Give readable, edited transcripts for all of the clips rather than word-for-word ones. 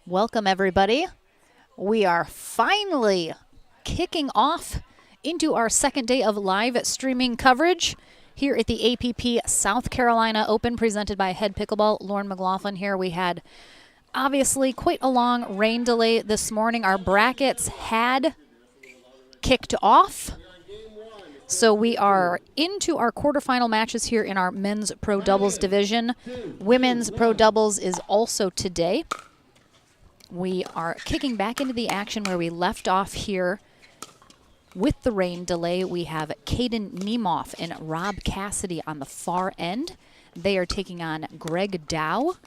Welcome, everybody. We are finally kicking off into our second day of live streaming coverage here at the APP South Carolina Open presented by Head Pickleball. Lauren McLaughlin here. We had obviously quite a long rain delay this morning. Our brackets had kicked off. So we are into our quarterfinal matches here in our men's pro doubles division. Women's pro doubles is also today. We are kicking back into the action where we left off here with the rain delay. We have Caden Niemoff and Rob Cassidy on the far end. They are taking on Greg Dow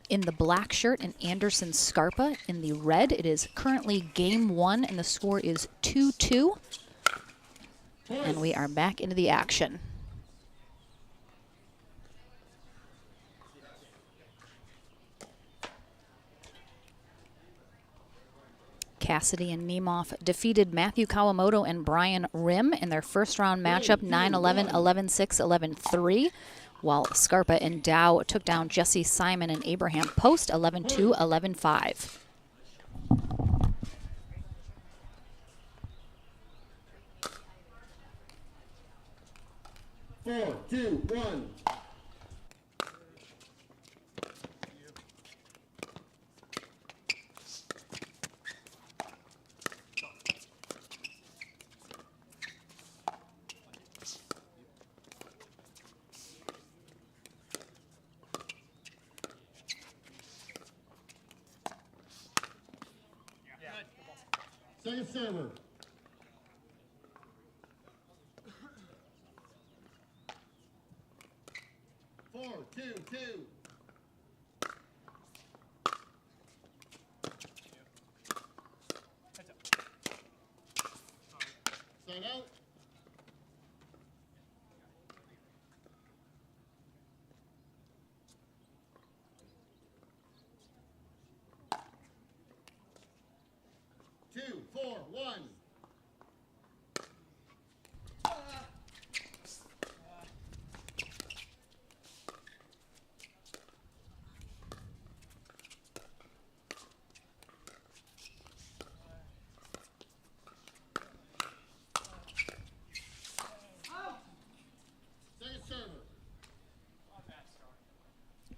in the black shirt and Anderson Scarpa in the red. It is currently game one and the score is 2-2. And we are back into the action. Cassidy and Niemoff defeated Matthew Kawamoto and Brian Rim in their first round matchup, 9-11, 11-6, 11-3, while Scarpa and Dow took down Jesse Simon and Abraham Post, 11-2, 11-5. 4, 2, 1. Second server. 4, 2, 2. Side out. 2, 4, 1.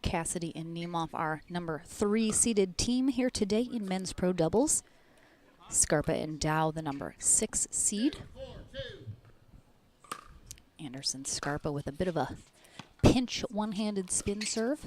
Cassidy and Niemoff are number 3 seeded team here today in men's pro doubles. Scarpa and Dow, the number 6 seed. Anderson Scarpa with a bit of a pinch one-handed spin serve.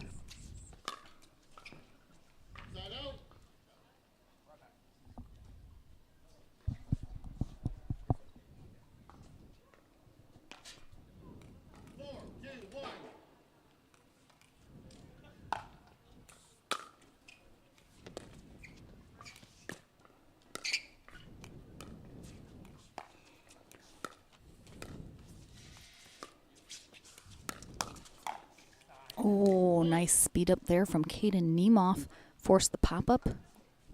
Oh, nice speed up there from Caden Niemoff. Forced the pop-up.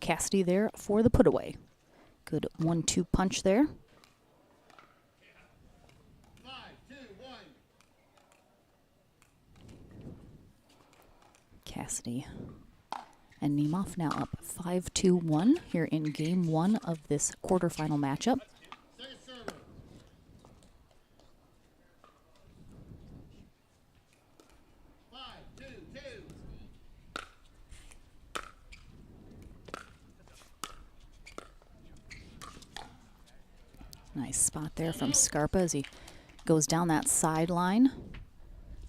Cassidy there for the put-away. Good 1-2 punch there. 5, 2, 1. Cassidy and Niemoff now up 5-2-1 here in game one of this quarterfinal matchup. Second server. 5, 2, 2. Nice spot there from Scarpa as he goes down that sideline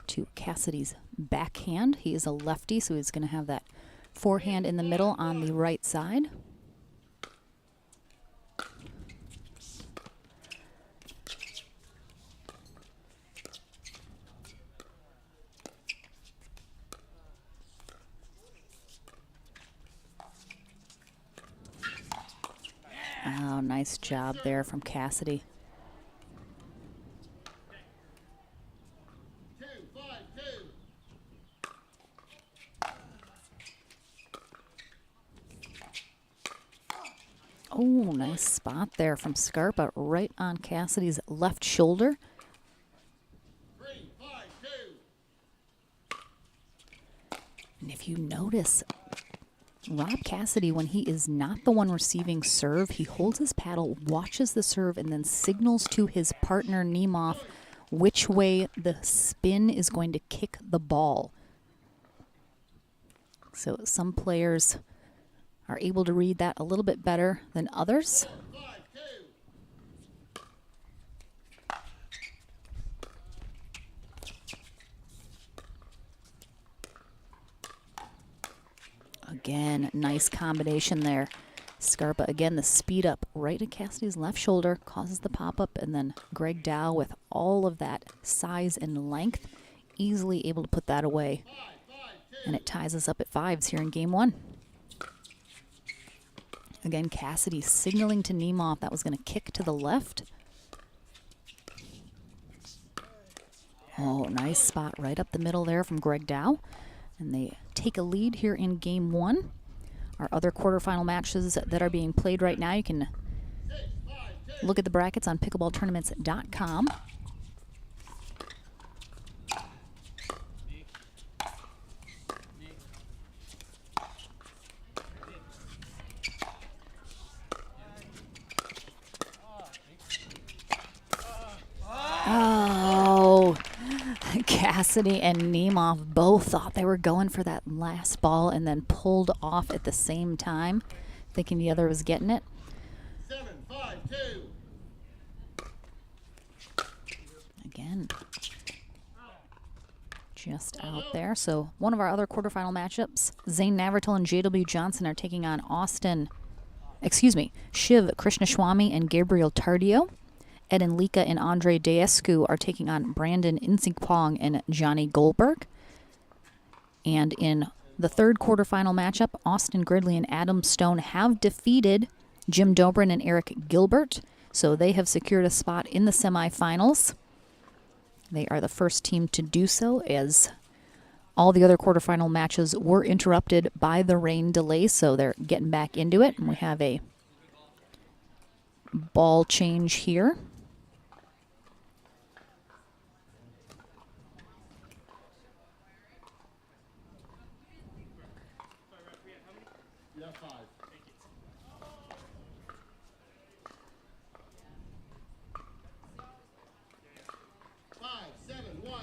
to Cassidy's backhand. He is a lefty, so he's going to have that forehand in the middle on the right side. Oh, nice job there from Cassidy. 2, 5, 2. Oh, nice spot there from Scarpa right on Cassidy's left shoulder. 3, 5, 2. And if you notice, Rob Cassidy, when he is not the one receiving serve, he holds his paddle, watches the serve, and then signals to his partner Nemeth which way the spin is going to kick the ball. So some players are able to read that a little bit better than others. 5-2. Again, nice combination there. Scarpa, again, the speed up right at Cassidy's left shoulder, causes the pop-up, and then Greg Dow with all of that size and length, easily able to put that away. And it ties us up at 5s here in game 1. Again, Cassidy signaling to Nemeth that was going to kick to the left. Oh, nice spot right up the middle there from Greg Dow. And they take a lead here in game 1. Our other quarterfinal matches that are being played right now, you can look at the brackets on pickleballtournaments.com. Oh, Cassidy and Nemeth both thought they were going for that last ball and then pulled off at the same time, thinking the other was getting it. 7-5-2. Again, just out there. So one of our other quarterfinal matchups, Zane Navratil and J.W. Johnson are taking on Shiv Krishnaswamy and Gabriel Tardio. Ed and Lika and Andre Deescu are taking on Brandon Insigpong and Johnny Goldberg. And in the third quarterfinal matchup, Austin Gridley and Adam Stone have defeated Jim Dobrin and Eric Gilbert. So they have secured a spot in the semifinals. They are the first team to do so, as all the other quarterfinal matches were interrupted by the rain delay. So they're getting back into it. And we have a ball change here. Yeah, 5. 5-7-1.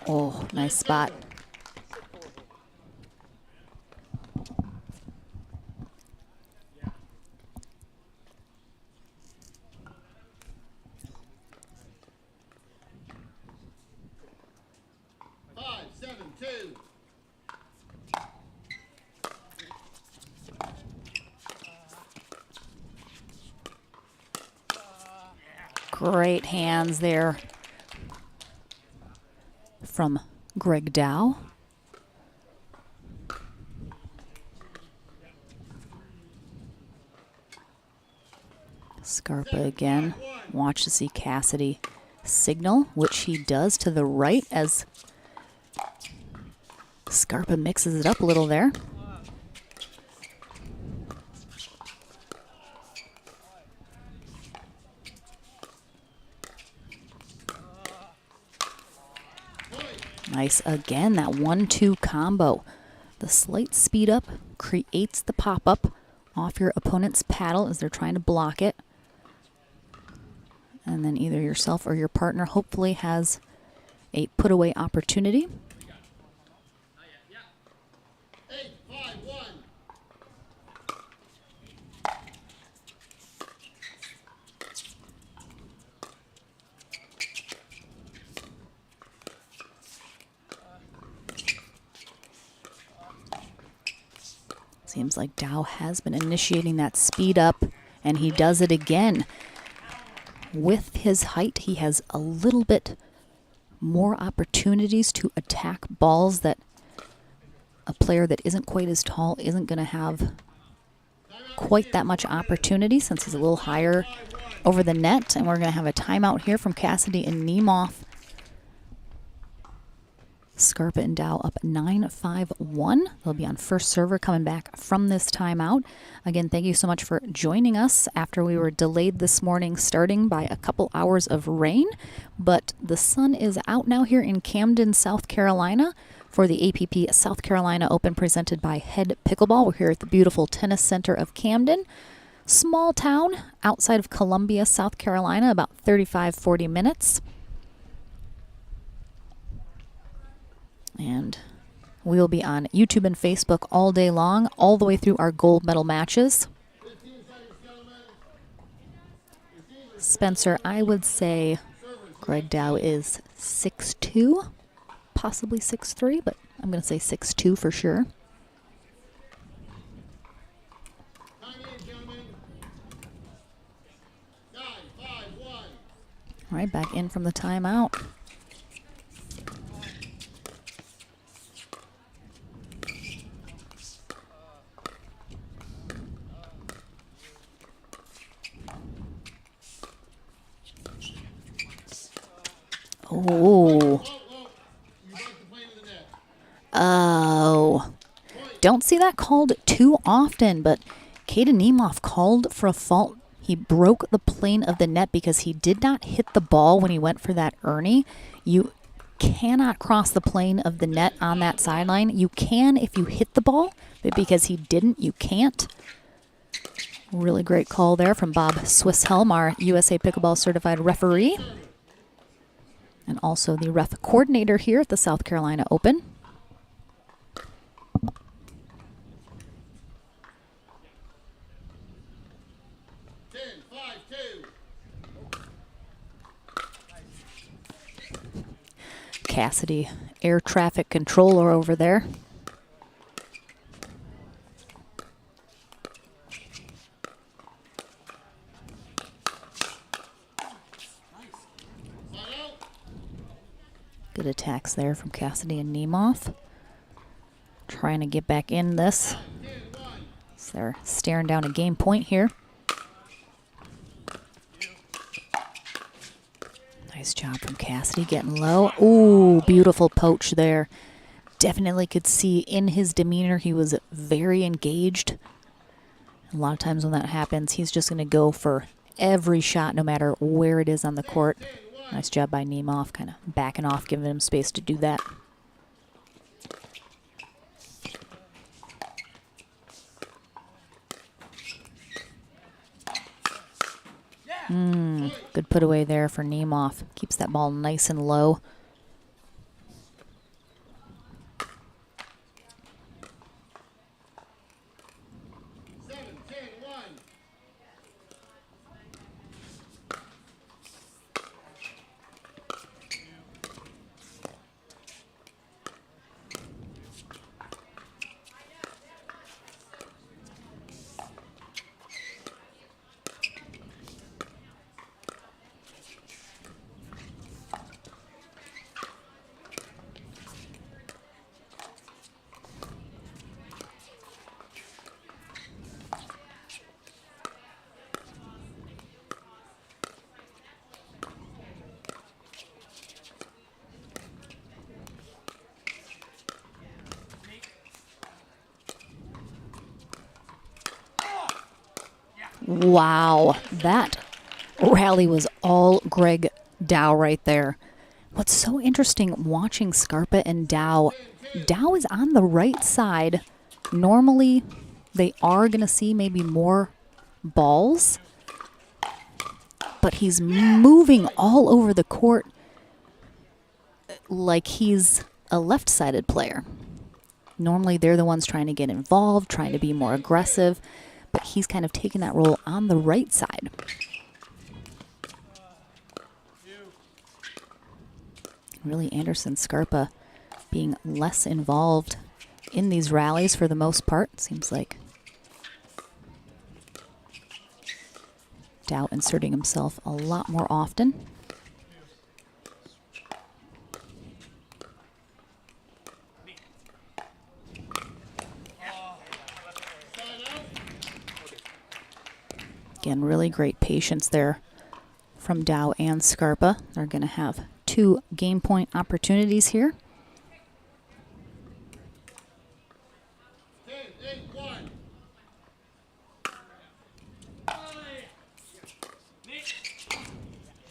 Oh, nice spot. Five, 7-2. Great hands there from Greg Dow. Scarpa again. Watch to see Cassidy signal, which he does to the right as Scarpa mixes it up a little there. Nice again, that 1-2 combo. The slight speed up creates the pop-up off your opponent's paddle as they're trying to block it. And then either yourself or your partner hopefully has a put-away opportunity. 8-5-1. Seems like Dow has been initiating that speed up, and he does it again. With his height, he has a little bit more opportunities to attack balls that a player that isn't quite as tall isn't going to have Time quite that much opportunity since he's a little higher over the net. And we're going to have a timeout here from Cassidy and Nemeth. Scarpa and Dow up 9-5-1. They'll be on first server coming back from this timeout. Again, thank you so much for joining us after we were delayed this morning, starting by a couple hours of rain. But the sun is out now here in Camden, South Carolina for the APP South Carolina Open presented by Head Pickleball. We're here at the beautiful tennis center of Camden. Small town outside of Columbia, South Carolina, about 35-40 minutes. And we'll be on YouTube and Facebook all day long, all the way through our gold medal matches. Spencer, I would say Greg Dow is 6'2", possibly 6'3", but I'm going to say 6'2" for sure. All right, back in from the timeout. Oh. Don't see that called too often, but Caden Nemeth called for a fault. He broke the plane of the net because he did not hit the ball when he went for that Ernie. You cannot cross the plane of the net on that sideline. You can if you hit the ball, but because he didn't, you can't. Really great call there from Bob Swisshelm, our USA Pickleball certified referee, and also the ref coordinator here at the South Carolina Open. Cassidy, air traffic controller over there. Good attacks there from Cassidy and Nemeth. Trying to get back in this. So they're staring down a game point here. Nice job from Cassidy getting low. Ooh, beautiful poach there. Definitely could see in his demeanor he was very engaged. A lot of times when that happens, he's just going to go for every shot no matter where it is on the court. Nice job by Nemeth, kind of backing off, giving him space to do that. Good put away there for Nemeth. Keeps that ball nice and low. Wow, that rally was all Greg Dow right there. What's so interesting watching Scarpa and Dow, Dow is on the right side. Normally, they are going to see maybe more balls, but he's moving all over the court like he's a left-sided player. Normally, they're the ones trying to get involved, trying to be more aggressive, but he's kind of taking that role on the right side. Really, Anderson Scarpa being less involved in these rallies for the most part. Seems like Dow inserting himself a lot more often. Again, really great patience there from Dow and Scarpa. They're going to have 2 game point opportunities here. 10, 8, 1.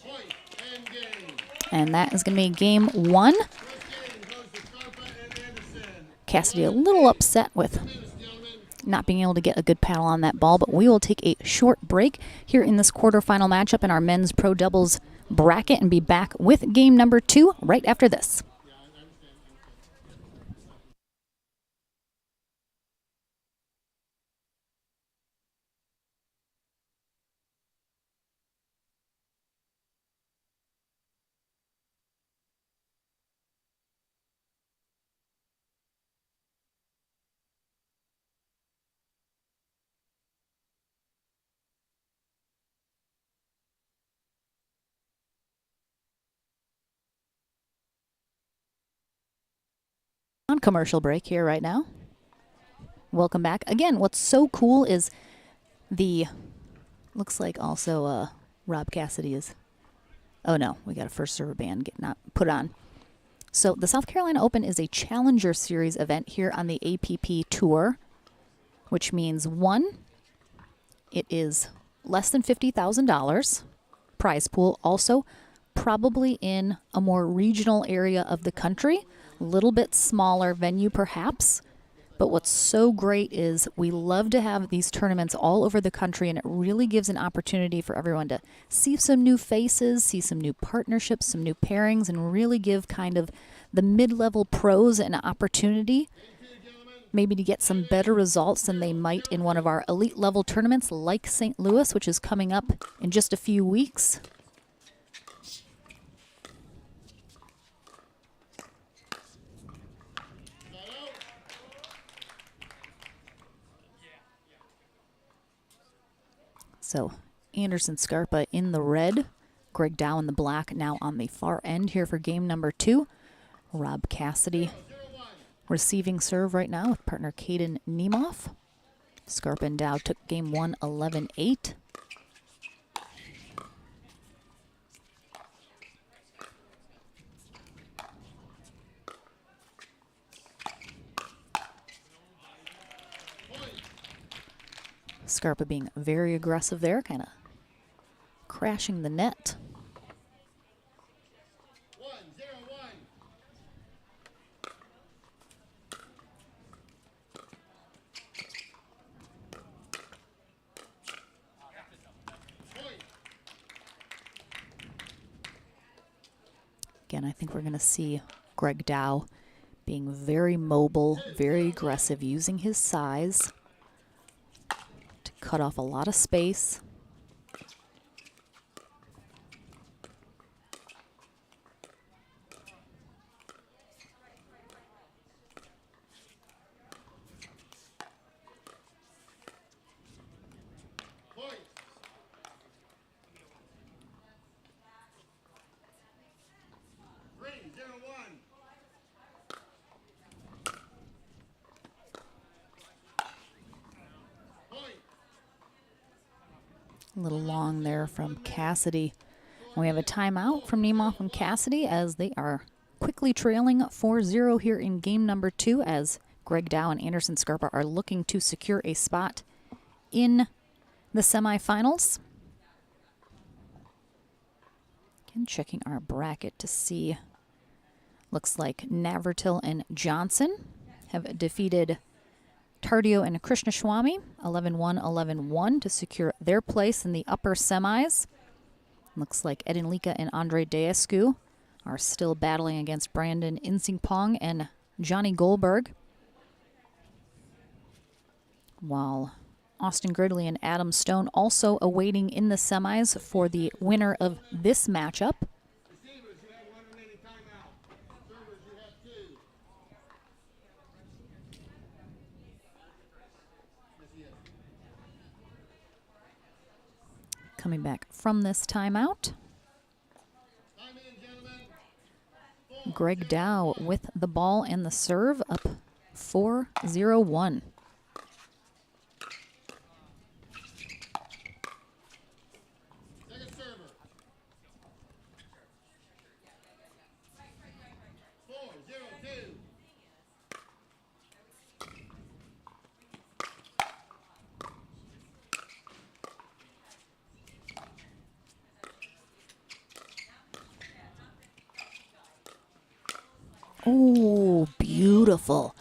Point and game. And that is going to be game 1. First game goes to Scarpa and Anderson. Cassidy a little upset with Ladies and gentlemen, not being able to get a good paddle on that ball, but we will take a short break here in this quarterfinal matchup in our men's pro doubles bracket and be back with game number 2 right after this. On commercial break here right now. Welcome back. Again, what's so cool is looks like also Rob Cassidy is, oh no, we got a first server band not put on. So the South Carolina Open is a Challenger Series event here on the APP Tour, which means 1, it is less than $50,000 prize pool. Also, probably in a more regional area of the country, a little bit smaller venue perhaps. But what's so great is we love to have these tournaments all over the country, and it really gives an opportunity for everyone to see some new faces, see some new partnerships, some new pairings, and really give kind of the mid-level pros an opportunity maybe to get some better results than they might in one of our elite level tournaments like St. Louis, which is coming up in just a few weeks. So Anderson Scarpa in the red, Greg Dow in the black, now on the far end here for game number 2. Rob Cassidy receiving serve right now with partner Caden Niemoff. Scarpa and Dow took game 1 11-8. Scarpa being very aggressive there, kind of crashing the net. 1-0-1. Point. Again, I think we're going to see Greg Dow being very mobile, very aggressive, using his size to cut off a lot of space. Point. 3-0-1. Point. A little long there from Cassidy. And we have a timeout from Niemoff and Cassidy as they are quickly trailing 4-0 here in game number 2 as Greg Dow and Anderson Scarpa are looking to secure a spot in the semifinals. Again, checking our bracket to see. Looks like Navratil and Johnson have defeated Tardio and Krishnaswamy 11-1, 11-1 to secure their place in the upper semis. Looks like Edin Lika and Andre Deescu are still battling against Brandon Insingpong and Johnny Goldberg, while Austin Gridley and Adam Stone also awaiting in the semis for the winner of this matchup. Receivers, you have 1 remaining timeout. Servers, you have 2. Yes, he is. Coming back from this timeout, Time in, gentlemen. Greg Dow with the ball and the serve, up 4-0-1. beautiful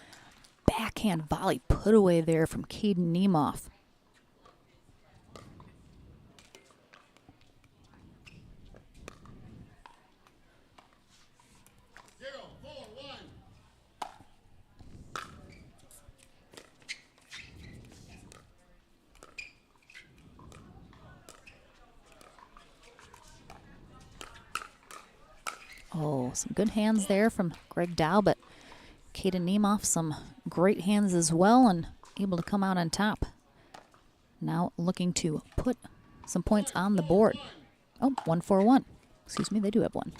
backhand volley put away there from Caden Niemoff. Oh, some good hands there from Greg Dow, but Caden Niemoff, some great hands as well, and able to come out on top. Now looking to put some points on the board. Oh, 1-4-1. Excuse me, they do have one.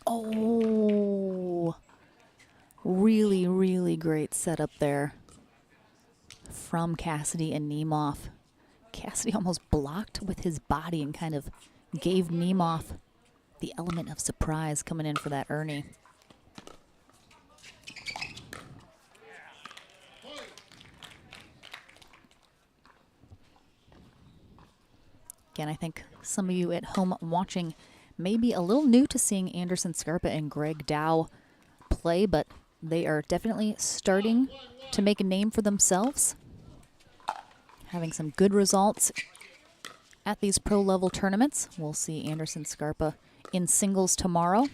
Oh, really, really great setup there from Cassidy and Niemoff. Cassidy almost blocked with his body and kind of gave Niemoff the element of surprise coming in for that Ernie. Again, I think some of you at home watching may be a little new to seeing Anderson Scarpa and Greg Dow play, but they are definitely starting to make a name for themselves, having some good results at these pro level tournaments. We'll see Anderson Scarpa in singles tomorrow.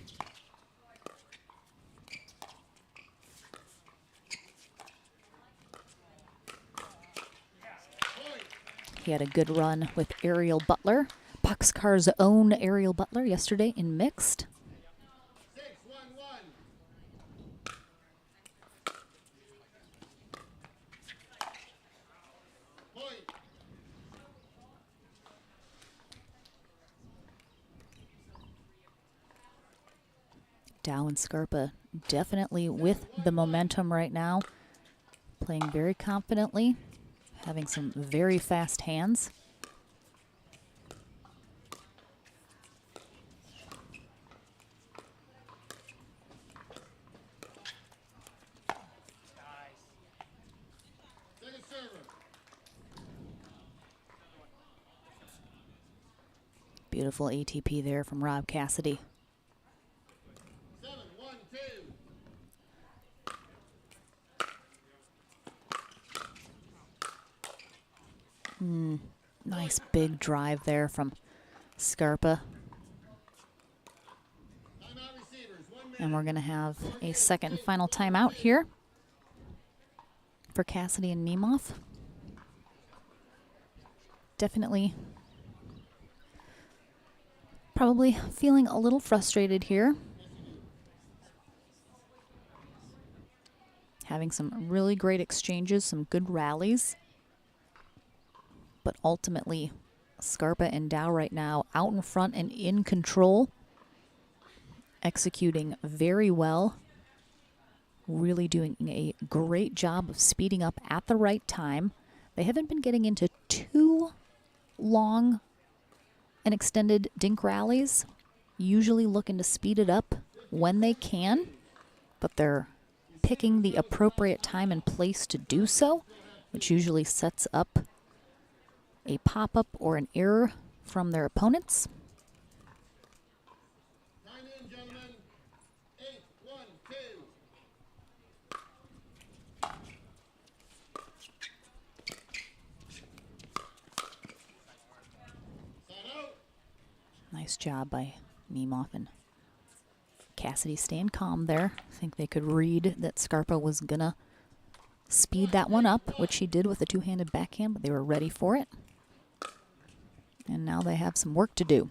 He had a good run with Ariel Butler, Boxcar's own Ariel Butler, yesterday in mixed. 6-1-1. Point. Dow and Scarpa definitely with the momentum right now, playing very confidently, having some very fast hands. Second server. Beautiful ATP there from Rob Cassidy. 7-1-2. Nice big drive there from Scarpa. Timeout receivers. 1 minute. And we're going to have a second and final timeout here for Cassidy and Niemoff. Definitely probably feeling a little frustrated here. Having some really great exchanges, some good rallies. But ultimately, Scarpa and Dow right now out in front and in control, executing very well, really doing a great job of speeding up at the right time. They haven't been getting into too long and extended dink rallies, usually looking to speed it up when they can, but they're picking the appropriate time and place to do so, which usually sets up a pop-up or an error from their opponents. Time in, gentlemen. 8-1-2. Sign out. Nice job by Niemoff and Cassidy staying calm there. I think they could read that Scarpa was gonna speed that one up, which he did with a two-handed backhand, but they were ready for it. And now they have some work to do.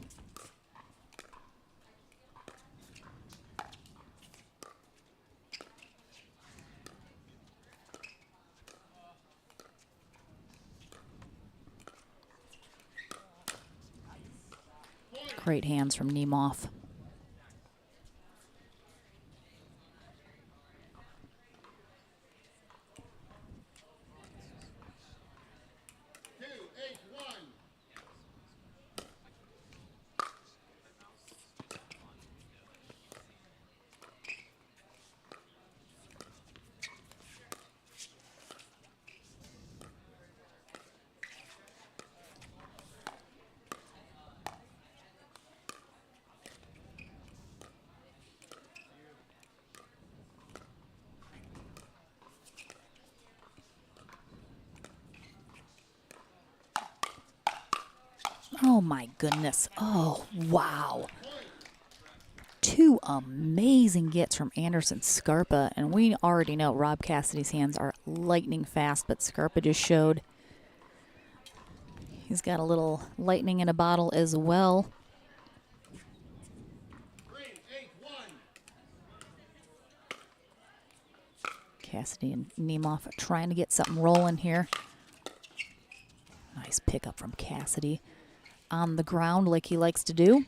Great hands from Niemoff. Oh my goodness. Oh, wow. Two amazing gets from Anderson Scarpa, and we already know Rob Cassidy's hands are lightning fast, but Scarpa just showed he's got a little lightning in a bottle as well. 3-8-1. Cassidy and Nemeth trying to get something rolling here. Nice pickup from Cassidy on the ground like he likes to do.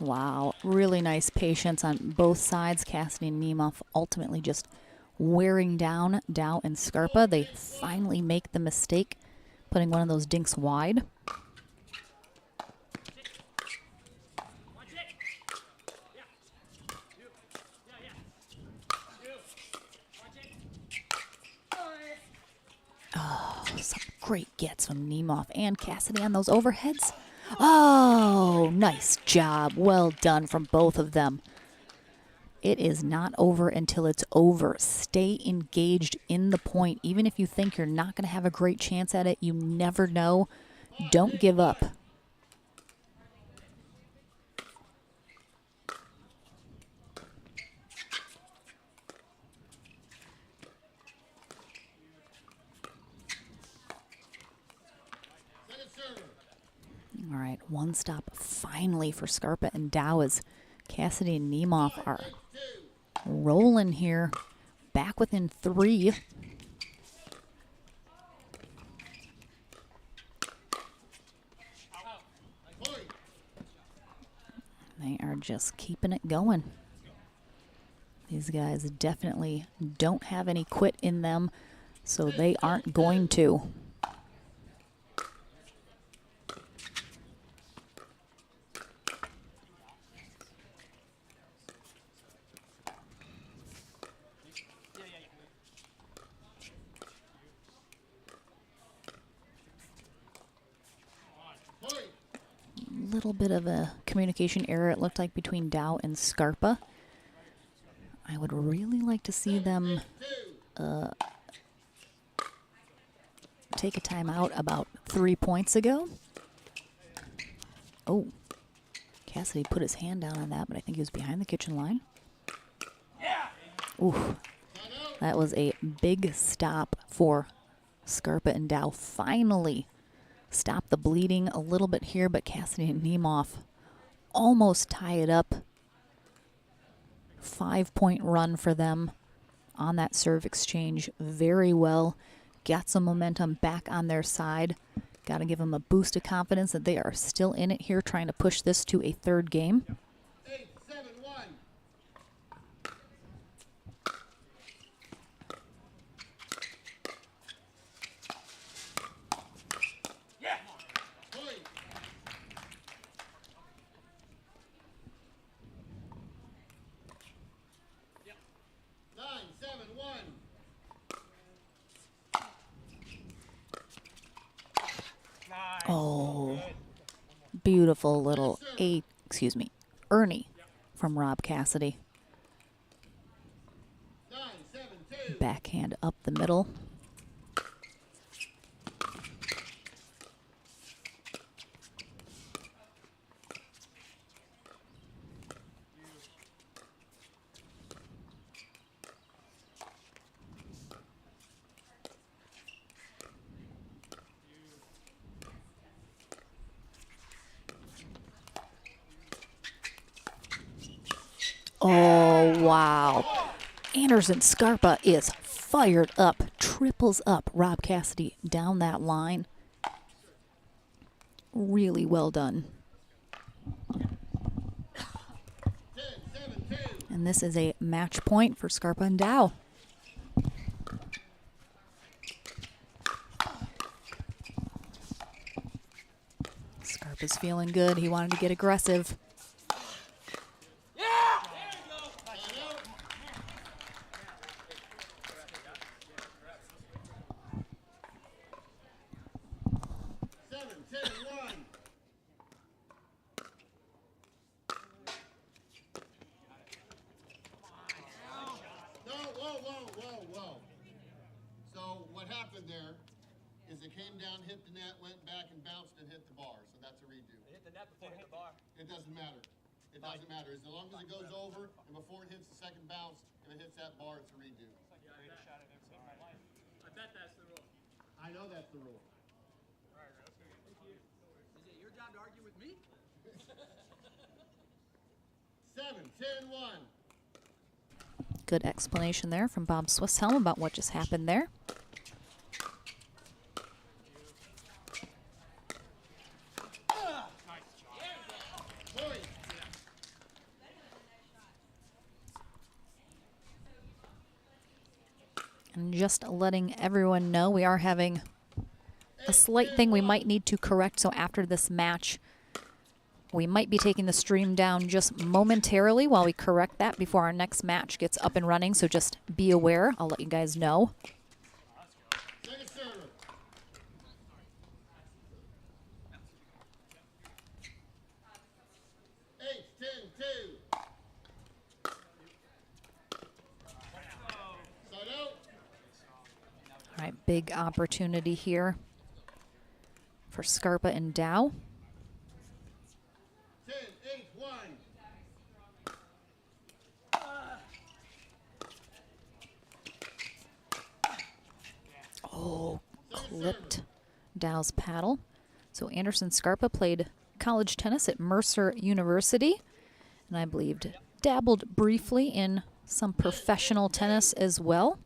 Wow, really nice patience on both sides. Cassidy and Nemeth ultimately just wearing down Dow and Scarpa. They finally make the mistake, putting one of those dinks wide. Oh, some great gets from Nemeth and Cassidy on those overheads. Oh, nice job. Well done from both of them. It is not over until it's over. Stay engaged in the point. Even if you think you're not going to have a great chance at it, you never know. Don't give up. Second server. All right, one stop finally for Scarpa and Dow as Cassidy and Nemeth are 8-2. rolling here. Back within 3. Point. They are just keeping it going. These guys definitely don't have any quit in them, so they aren't going to. Point. Little bit of a communication error, it looked like, between Dow and Scarpa. I would really like to see them 2. take a timeout about 3 points ago. Oh, Cassidy put his hand down on that, but I think he was behind the kitchen line. Ooh, that was a big stop for Scarpa and Dow. Finally stop the bleeding a little bit here, but Cassidy and Nemeth almost tie it up. 5-point run for them on that serve exchange. Very well. Got some momentum back on their side. Got to give them a boost of confidence that they are still in it here, trying to push this to a third game. 8-7-1. Point. 9-7-1. Oh, beautiful little Ernie from Rob Cassidy. 9-7-2. Backhand up the middle. Oh, wow. Anderson Scarpa is fired up, triples up Rob Cassidy down that line. really well done. 10-7-2. And this is a match point for Scarpa and Dow. Scarpa's feeling good. He wanted to get aggressive. So what happened there is it came down, hit the net, went back and bounced and hit the bar. So that's a redo. It hit the net before it hit the bar. It doesn't matter. It doesn't matter. As long as it goes over and before it hits the second bounce, if it hits that bar, it's a redo. Greatest shot I've ever seen in my life. I bet that's the rule. I know that's the rule. Is it your job to argue with me? 7-10-1. Good explanation there from Bob Swisshelm about what just happened there. Point. And just letting everyone know, we are having a slight thing we might need to correct. So after this match, we might be taking the stream down just momentarily while we correct that before our next match gets up and running. So just be aware. I'll let you guys know. Second server. Eight, 10-2. Side out. All right, big opportunity here for Scarpa and Dow. 10-8-1. Oh, clipped Dow's paddle. So Anderson Scarpa played college tennis at Mercer University, and I believe dabbled briefly in some professional tennis as well.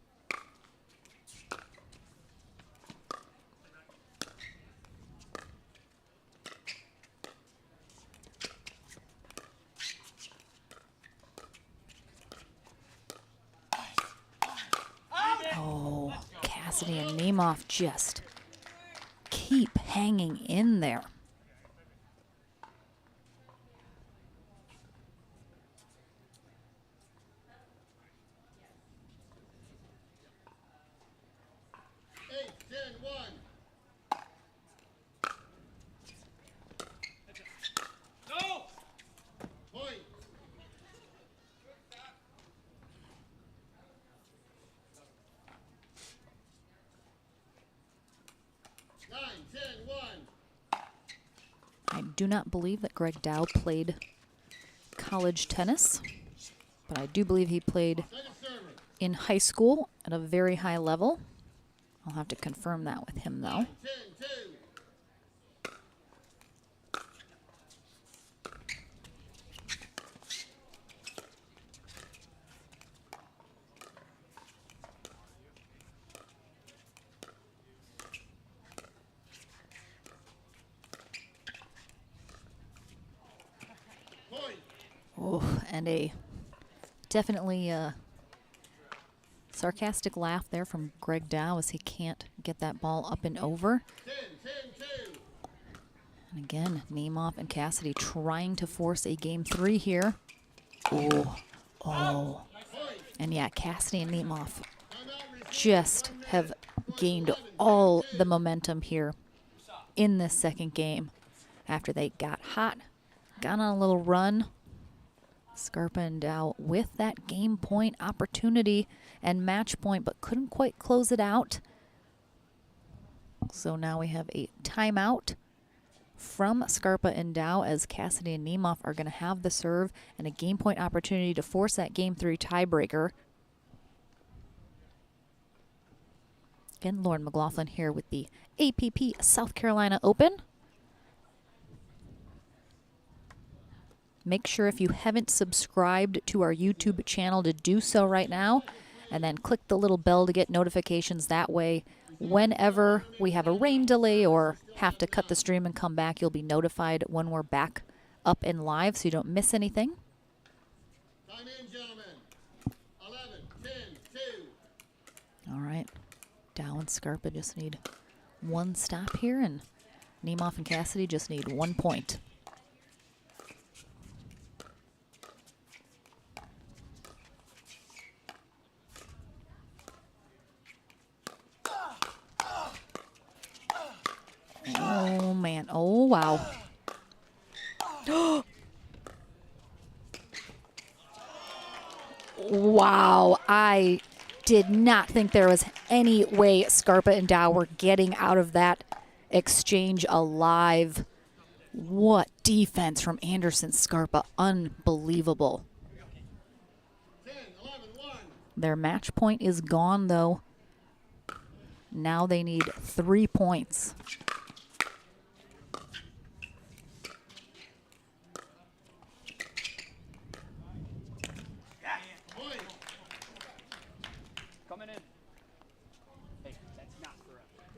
Oh, Cassidy and Nemeth just keep hanging in there. Eight, 10-1. No! Point. Nine, 10-1. I do not believe that Greg Dow played college tennis, but I do believe he played Second server. in high school at a very high level. I'll have to confirm that with him, though. 10-2. Point. Oh, and a definitely sarcastic laugh there from Greg Dow as he can't get that ball up and over. 10-10-2. And again, Nemeth and Cassidy trying to force a game 3 here. Oh, oh. Point. And yeah, Cassidy and Nemeth Timeout received. just have gained all the momentum here in this second game after they got hot, got on a little run. Scarpa and Dow with that game point opportunity and match point, but couldn't quite close it out. So now we have a timeout from Scarpa and Dow as Cassidy and Nemeth are going to have the serve and a game point opportunity to force that game 3 tiebreaker. Again, Lauren McLaughlin here with the APP South Carolina Open. Make sure if you haven't subscribed to our YouTube channel to do so right now, and then click the little bell to get notifications. That way, whenever we have a rain delay or have to cut the stream and come back, you'll be notified when we're back up and live so you don't miss anything. Time in, gentlemen. 11, 10, 2. All right. Dow and Scarpa just need one stop here, and Nemeth and Cassidy just need 1 point. Oh, man. Oh, wow. Wow. I did not think there was any way Scarpa and Dow were getting out of that exchange alive. What defense from Anderson Scarpa. Unbelievable. 10, 11, 1. Their match point is gone, though. Now they need 3 points. Point. Coming in. Hey, that's not correct. Let's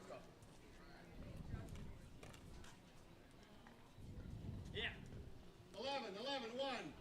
go. Yeah. 11, 11, 1.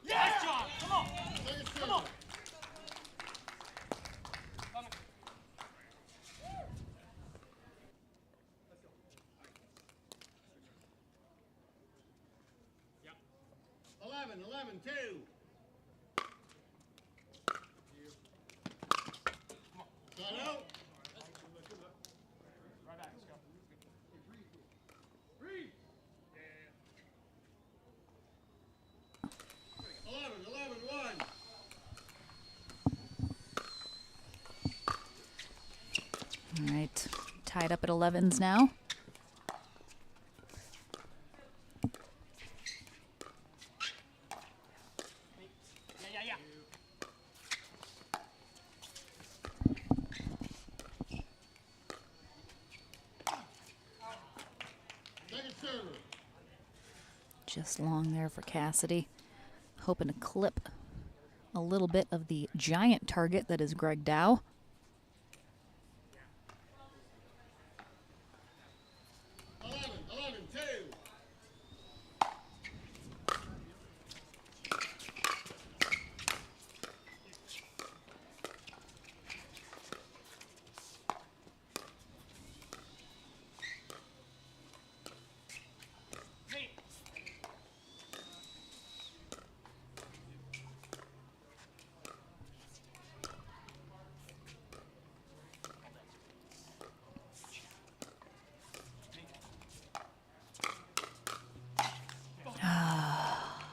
Nice job. Come on. Second Come on. server. Coming. 11, 11, 2. Shut out. Right back. Let's go. 11, 11, 1. All right. Tied up at 11s now. Yeah. Second server. Just long there for Cassidy. Hoping to clip a little bit of the giant target that is Greg Dow. 11, 11, 2. Hey.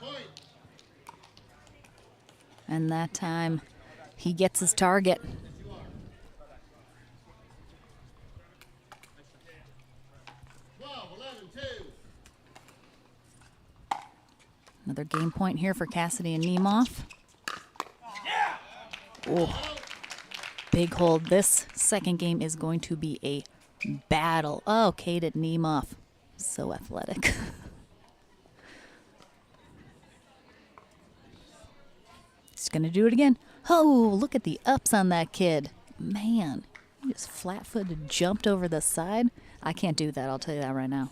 Point. And that time he gets his target. Yes, you are. 12, 11, 2. Another game point here for Cassidy and Nemeth. Oh, big hold. This second game is going to be a battle. Oh, Kate at Nemeth. So athletic. He's going to do it again. Oh, look at the ups on that kid. Man, he just flat-footed jumped over the side. I can't do that, I'll tell you that right now.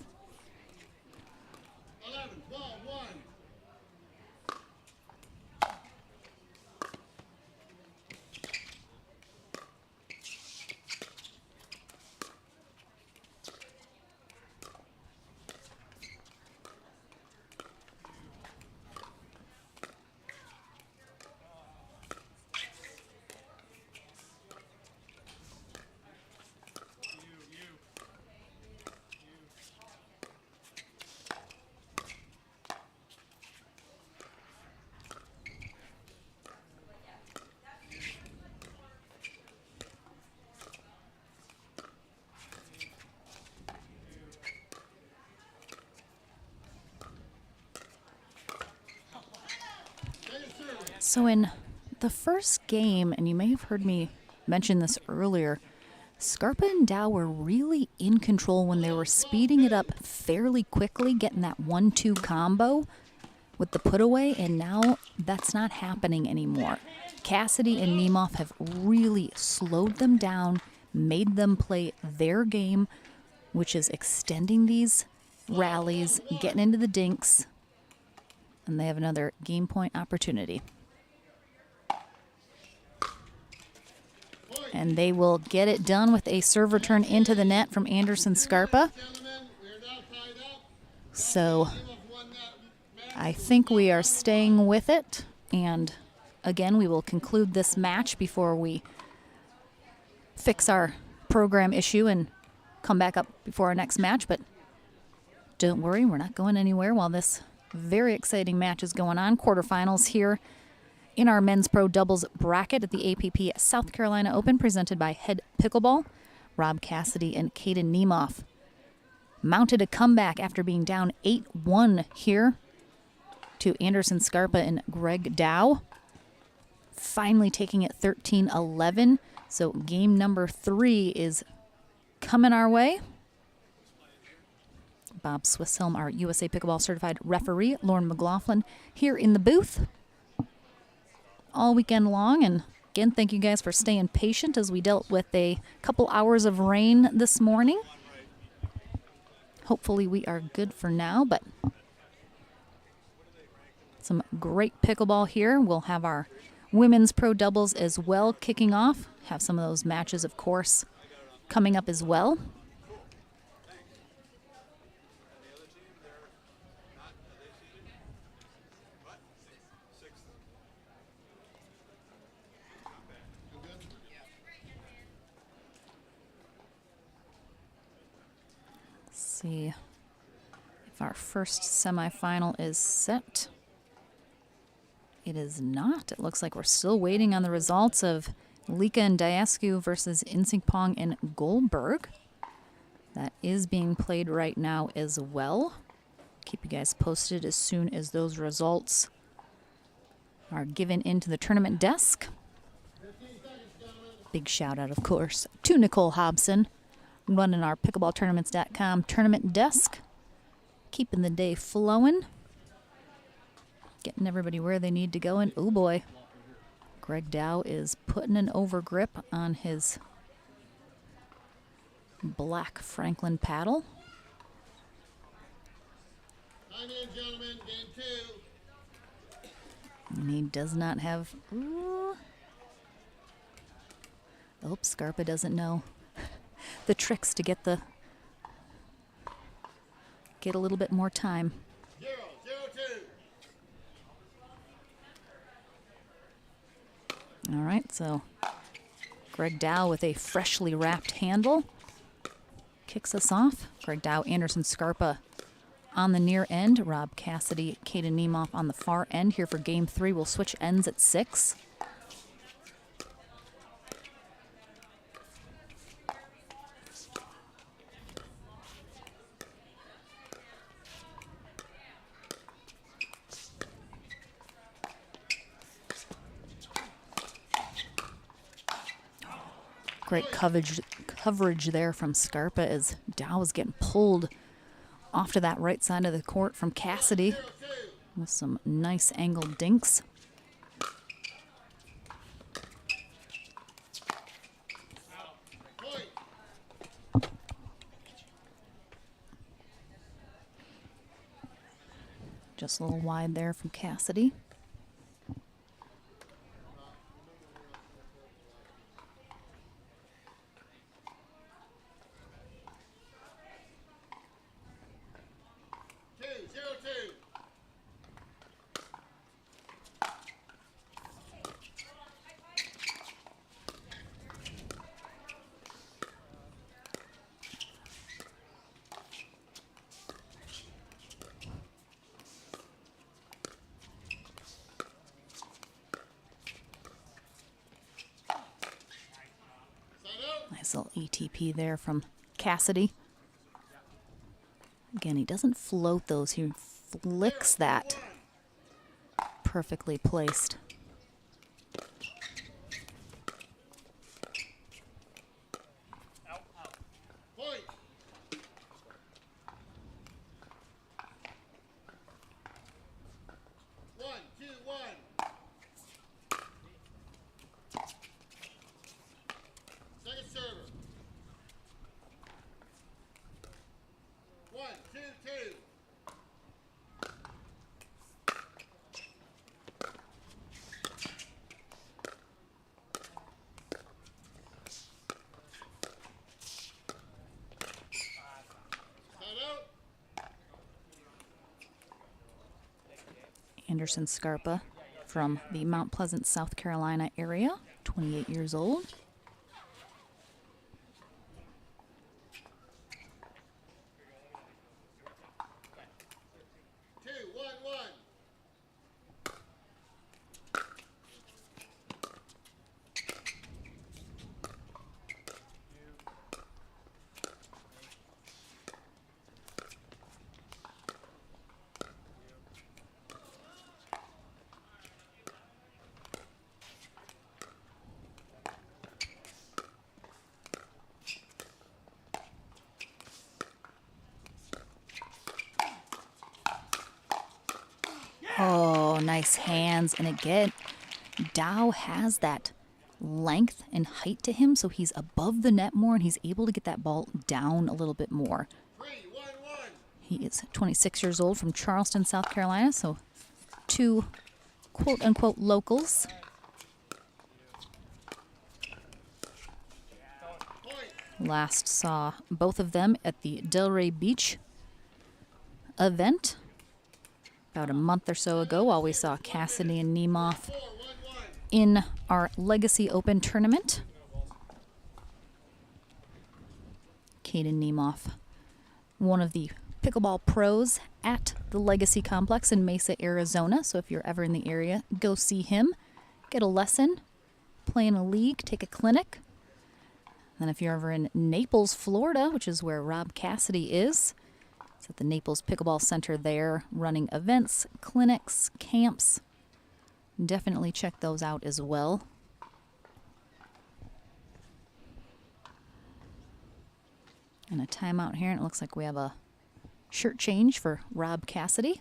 11, 12, 1. So in the first game, and you may have heard me mention this earlier, Scarpa and Dow were really in control when they were speeding it up fairly quickly, getting that 1-2 combo with the put away, and now that's not happening anymore. Cassidy and Nemeth have really slowed them down, made them play their game, which is extending these rallies, getting into the dinks, and they have another game point opportunity. And they will get it done with a serve return into the net from Anderson Scarpa. So I think we are staying with it. And again, we will conclude this match before we fix our program issue and come back up before our next match. But don't worry, we're not going anywhere while this very exciting match is going on. Quarterfinals here in our men's pro doubles bracket at the APP South Carolina Open, presented by Head Pickleball. Rob Cassidy and Caden Nemeth mounted a comeback after being down 8-1 here to Anderson Scarpa and Greg Dow. Finally taking it 13-11. So game number 3 is coming our way. Bob Swisshelm, our USA Pickleball certified referee, Lauren McLaughlin here in the booth all weekend long. And again, thank you guys for staying patient as we dealt with a couple hours of rain this morning. Hopefully we are good for now, but some great pickleball here. We'll have our women's pro doubles as well kicking off. Have some of those matches, of course, coming up as well. See if our first semifinal is set. It is not. It looks like we're still waiting on the results of Lika and Diascu versus Insinkpong and Goldberg. That is being played right now as well. Keep you guys posted as soon as those results are given into the tournament desk. Big shout out, of course, to Nicole Hobson, running our pickleballtournaments.com tournament desk, keeping the day flowing, getting everybody where they need to go. And oh boy, Greg Dow is putting an over grip on his black Franklin paddle. Time in, gentlemen, game 2. And he does not have... Ooh. Oh, Scarpa doesn't know the tricks to get a little bit more time. 0-0-2. All right, so Greg Dow with a freshly wrapped handle kicks us off. Greg Dow, Anderson Scarpa on the near end. Rob Cassidy, Caden Nemeth on the far end here for game 3. We'll switch ends at 6. Great coverage there from Scarpa as Dow was getting pulled off to that right side of the court from Cassidy with some nice angled dinks. Just a little wide there from Cassidy. Nice little ATP there from Cassidy. Again, he doesn't float those. He flicks that. Perfectly placed. 2. Anderson Scarpa from the Mount Pleasant, South Carolina area, 28 years old. 2-1-1. Oh, nice hands. And again, Dow has that length and height to him, so he's above the net more and he's able to get that ball down a little bit more. 3-1-1. He is 26 years old from Charleston, South Carolina, so 2 quote-unquote locals. Point. Last saw both of them at the Delray Beach event about a month or so ago, while we saw Cassidy and Niemoff 4-1-1. in our Legacy Open tournament. Caden Niemoff, one of the pickleball pros at the Legacy Complex in Mesa, Arizona. So if you're ever in the area, go see him, get a lesson, play in a league, take a clinic. Then if you're ever in Naples, Florida, which is where Rob Cassidy is, it's at the Naples Pickleball Center there, running events, clinics, camps. Definitely check those out as well. And a timeout here, and it looks like we have a shirt change for Rob Cassidy.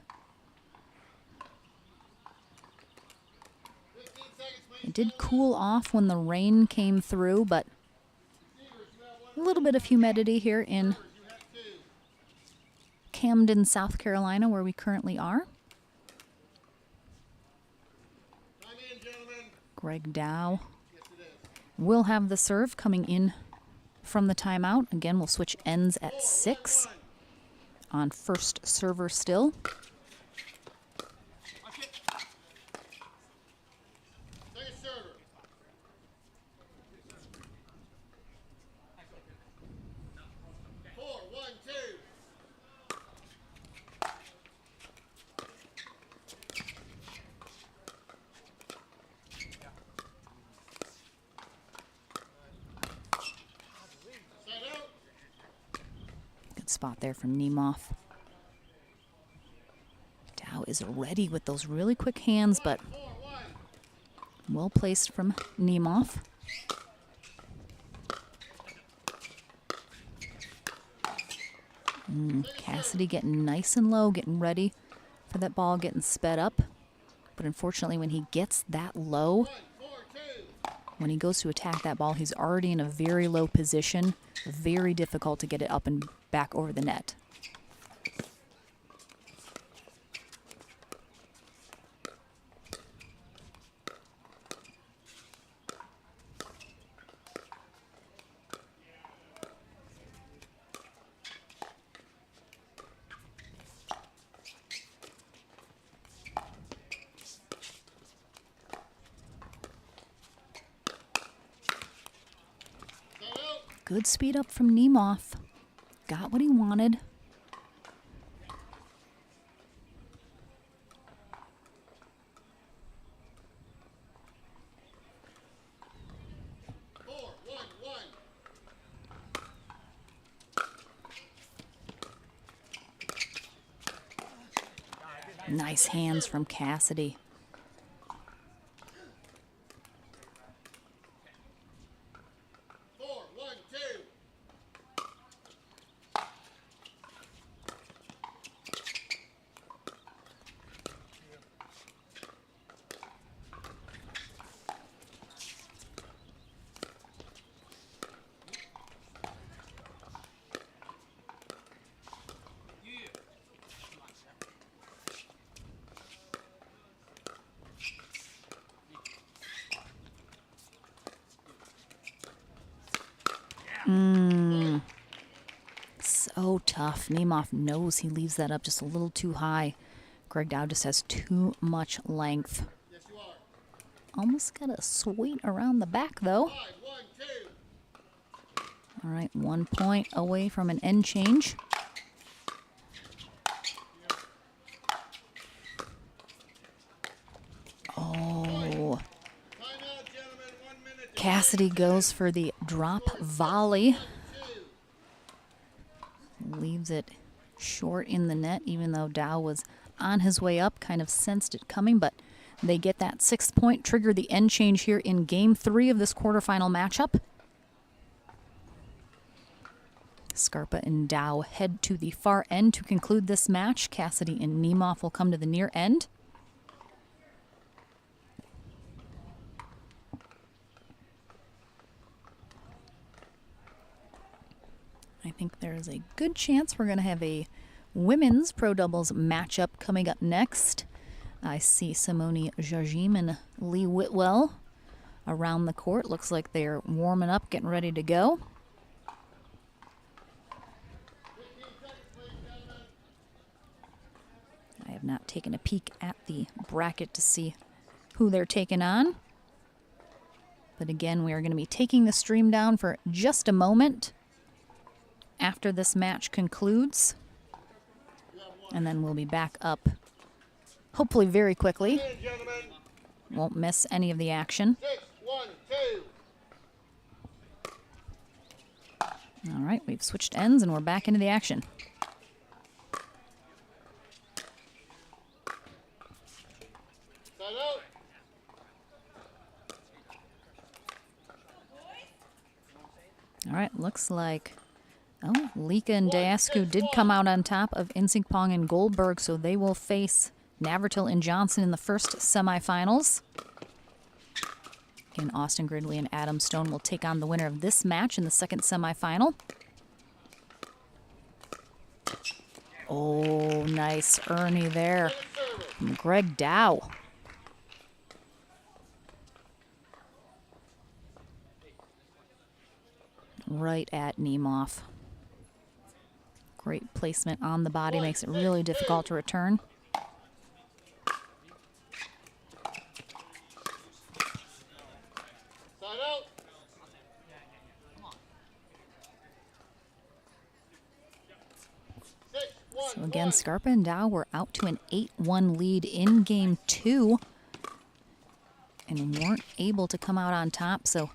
15 seconds, please. It did cool off when the rain came through, but a little bit of humidity here in You have 2. Camden, South Carolina, where we currently are. Time in, gentlemen. Greg Dow Yes, it is. will have the serve coming in from the timeout. Again, we'll switch ends at 6 4-1-1. on first server still. Second server. 4-1-2. Set out. Good spot there from Niemoff. Dow is ready with those really quick hands, but 4-1. well placed from Niemoff. Cassidy getting nice and low, getting ready for that ball, getting sped up. But unfortunately, when he gets that low, 1-4-2. when he goes to attack that ball, he's already in a very low position. Very difficult to get it up and back over the net. Set out. Good speed up from Niemoff. Got what he wanted. 4-1-1. Nice hands from Cassidy. Four, 1-2. so tough. Nemeth knows he leaves that up just a little too high. Greg Dow just has too much length. Yes, you are. Almost got a sweep around the back, though. 5, 1, 2. All right, 1 point away from an end change. Oh, Timeout, gentlemen. 1 minute. Cassidy goes for the drop volley. 2. Leaves it short in the net, even though Dow was on his way up, kind of sensed it coming, but they get that 6 point, trigger the end change here in game 3 of this quarterfinal matchup. Scarpa and Dow head to the far end to conclude this match. Cassidy and Nemeth will come to the near end. I think there's a good chance we're going to have a women's pro doubles matchup coming up next. I see Simone Jargim and Lee Whitwell around the court. Looks like they're warming up, getting ready to go. 15 seconds, please, gentlemen. I have not taken a peek at the bracket to see who they're taking on. But again, we are going to be taking the stream down for just a moment after this match concludes. And then we'll be back up, hopefully very quickly. Hey, gentlemen. Won't miss any of the action. 6, 1, 2. All right, we've switched ends and we're back into the action. Side out. All right, looks like, oh, Lika and Diascu did come out on top of Insigpong and Goldberg, so they will face Navertil and Johnson in the first semifinals. Again, Austin Gridley and Adam Stone will take on the winner of this match in the second semifinal. Oh, nice Ernie there from Greg Dow. Right at Nemeth. Great placement on the body, makes it really difficult to return. Side out. So again, Scarpa and Dow were out to an 8-1 lead in game 2 and weren't able to come out on top. So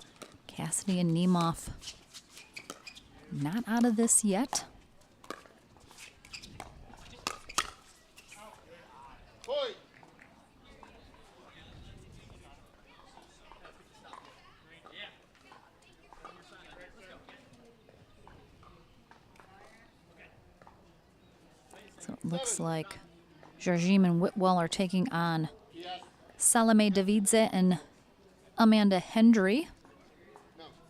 Cassidy and Nemeth not out of this yet. Point. So it looks like Jargim and Whitwell are taking on Yes. Salome Davidze and Amanda Hendry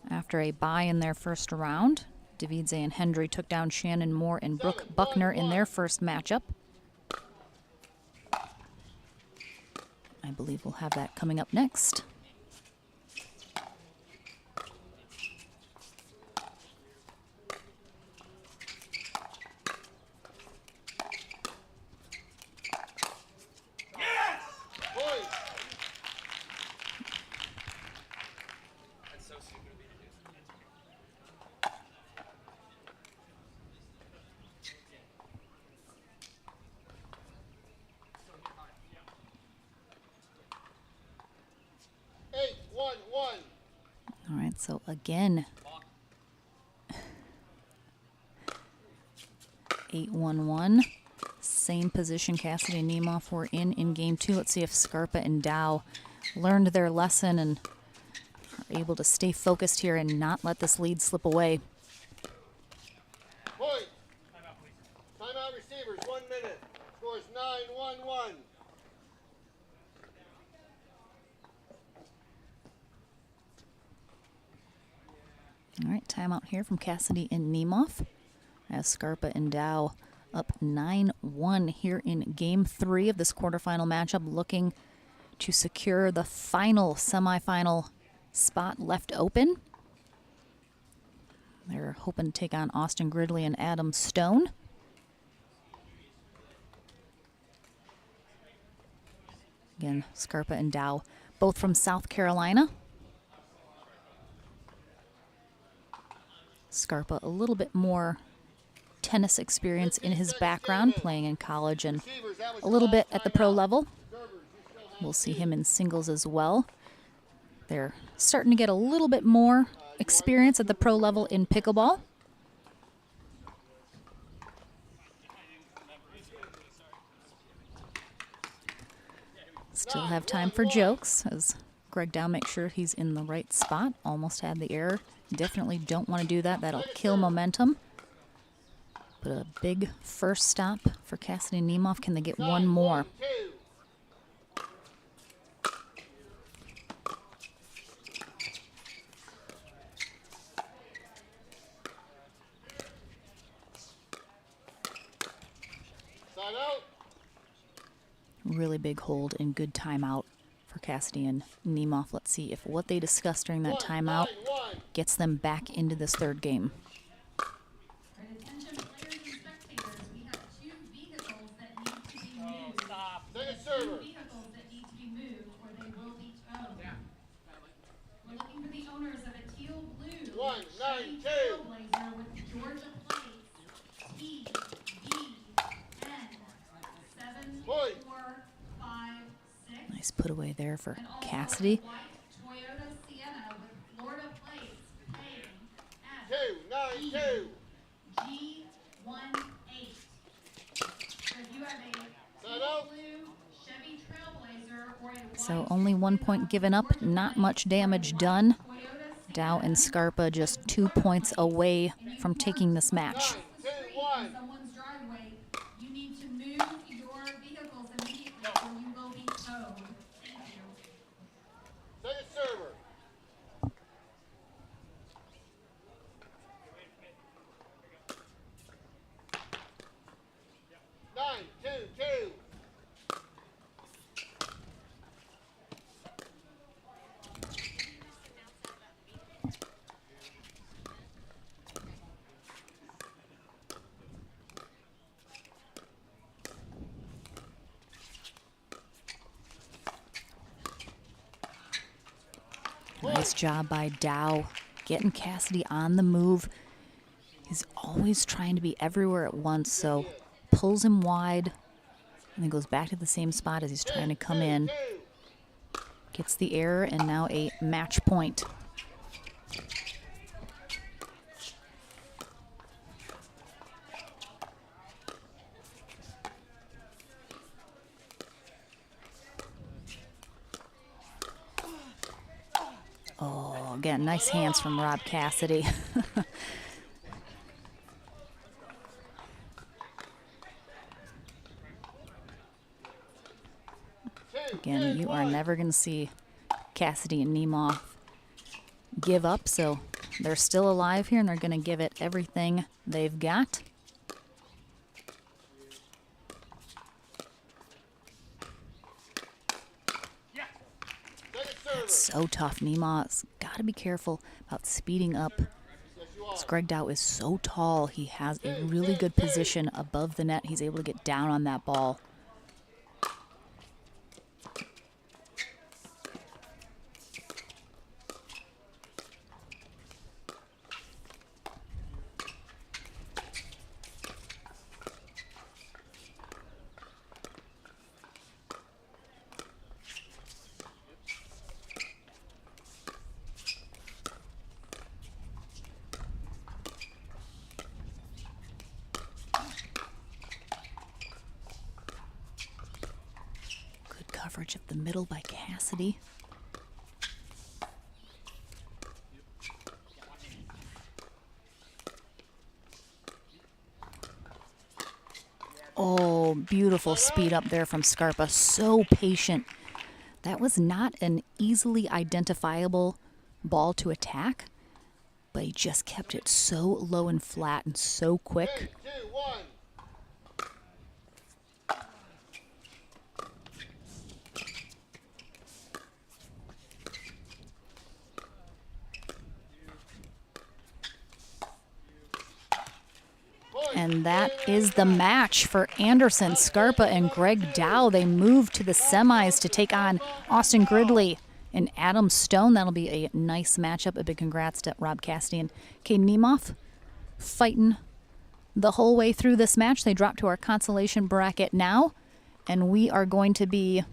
after a bye in their first round. Davidze and Hendry took down Shannon Moore and Brooke Buckner in their first matchup. I believe we'll have that coming up next. Point. That's so stupid of me to do. 8, 1, 1. All right, so again, 8-1-1. Same position Cassidy and Nemeth were in game 2. Let's see if Scarpa and Dow learned their lesson and are able to stay focused here and not let this lead slip away. Point. Timeout receivers, 1 minute. Score is 9-1-1. All right, timeout here from Cassidy and Nemeth as Scarpa and Dow up 9-1 here in game 3 of this quarterfinal matchup, looking to secure the final semifinal spot left open. They're hoping to take on Austin Gridley and Adam Stone. Again, Scarpa and Dow, both from South Carolina. Scarpa a little bit more tennis experience in his background, playing in college and a little bit at the pro level. We'll see him in singles as well. They're starting to get a little bit more experience at the pro level in pickleball. Still have time for jokes as Greg Dow makes sure he's in the right spot. Almost had the error. Definitely don't want to do that. That'll kill momentum. But a big first stop for Cassidy and Nemeth. Can they get one more? Really big hold and good timeout for Cassidy and Nemeth. Let's see if what they discussed during that timeout gets them back into this third game. Attention players and spectators, we have two vehicles that need to be moved. Stop. Two vehicles that need to be moved or they will be towed. We're looking for the owners of a teal blue Chevy Trailblazer with Georgia plates TBN 7456. Nice put away there for Cassidy. White Toyota Sienna with Florida plates paying at G18. So if you have a teal blue Chevy Trailblazer or a So white only 1 point given up, not much damage done. Dow and Scarpa just 2 points away from taking this match. someone's driveway, you need to move your vehicles immediately or you will be towed. Thank you. Second server. Nine, two. Nice job by Dow, getting Cassidy on the move. He's always trying to be everywhere at once, so pulls him wide and then goes back to the same spot as he's trying to come in. Gets the error and now a match point. Oh, again, nice hands from Rob Cassidy. Again, you are never going to see Cassidy and Nemeth give up, so they're still alive here and they're going to give it everything they've got. That's so tough. Nemeth's got to be careful about speeding up. Greg Dow is so tall. He has a really good position above the net. He's able to get down on that ball. Coverage of the middle by Cassidy. Oh, beautiful speed up there from Scarpa. So patient. That was not an easily identifiable ball to attack, but he just kept it so low and flat and so quick. 3, 2, 1. And that is the match for Anderson, Scarpa, and Greg Dow. They move to the semis to take on Austin Gridley and Adam Stone. That'll be a nice matchup. A big congrats to Rob Cassidy and Caden Niemoff fighting the whole way through this match. They drop to our consolation bracket now, and we are going to be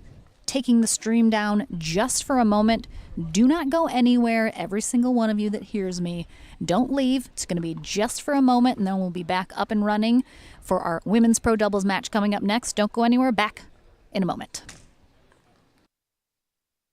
taking the stream down just for a moment. Do not go anywhere. Every single one of you that hears me, don't leave. It's going to be just for a moment, and then we'll be back up and running for our women's pro doubles match coming up next. Don't go anywhere. Back in a moment.